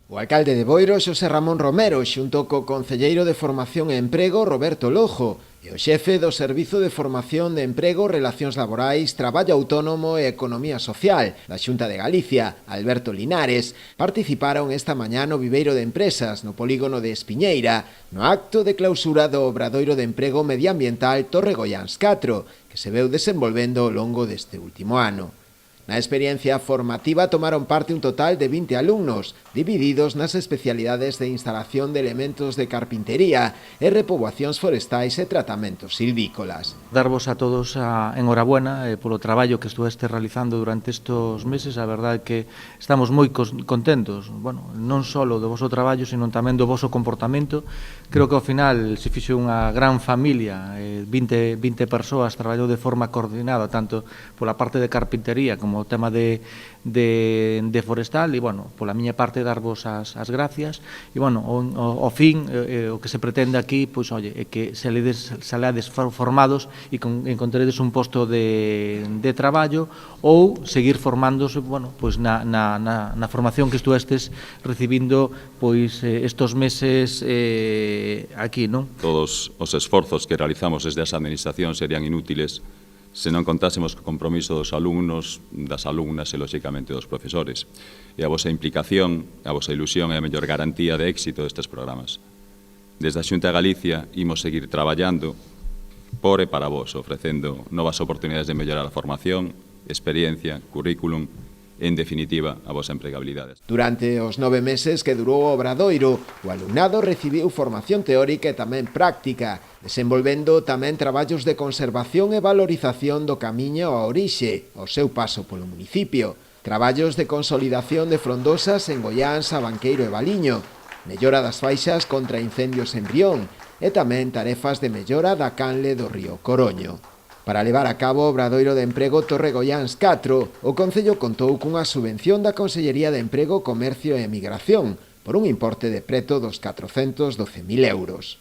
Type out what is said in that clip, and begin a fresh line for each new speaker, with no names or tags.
O alcalde de Boiro, Xosé Ramón Romero, xunto co concelleiro de Formación e Emprego, Roberto Lojo, e o xefe do Servizo de Formación de Emprego, Relacións Laborais, Traballo Autónomo e Economía Social da Xunta de Galicia, Alberto Linares, participaron esta mañá no Viveiro de Empresas, no polígono de Espiñeira, no acto de clausura do Obradoiro de Emprego Medioambiental Torre Goiáns 4, que se veu desenvolvendo ao longo deste último ano. Na experiencia formativa tomaron parte un total de 20 alumnos, divididos nas especialidades de instalación de elementos de carpintería e repoboacións forestais e tratamentos silvícolas.
Darvos a todos a enhorabuena polo traballo que estuveste realizando durante estes meses. A verdade é que estamos moi contentos, non só do voso traballo, sino tamén do voso comportamento. Creo que ao final se fixo unha gran familia, 20 persoas traballou de forma coordinada, tanto pola parte de carpintería como o tema de forestal, e, pola miña parte, darvos as gracias, e, ao fin, o que se pretende aquí, pois, é que saleades formados e encontredes un posto de traballo ou seguir formándose, pois, na formación que estuvestes recibindo, pois, estos meses aquí, non?
Todos os esforzos que realizamos desde as administracións serían inútiles se non contásemos co compromiso dos alumnos, das alumnas e, lóxicamente, dos profesores. E a vosa implicación, a vosa ilusión é a mellor garantía de éxito destes programas. Desde a Xunta de Galicia imos seguir traballando por e para vos, ofrecendo novas oportunidades de mellorar a formación, experiencia, currículum, en definitiva, a vosa empregabilidade.
Durante os 9 meses que durou o Obradoiro, o alumnado recibiu formación teórica e tamén práctica, desenvolvendo tamén traballos de conservación e valorización do camiño á orixe, ao seu paso polo municipio, traballos de consolidación de frondosas en Goiáns, Abanqueiro e Valiño, mellora das faixas contra incendios en Brión e tamén tarefas de mellora da canle do río Coroño. Para levar a cabo o Obradoiro de Emprego Torre Goiáns 4, o Concello contou cunha subvención da Consellería de Emprego, Comercio e Emigración por un importe de preto dos 412.000 euros.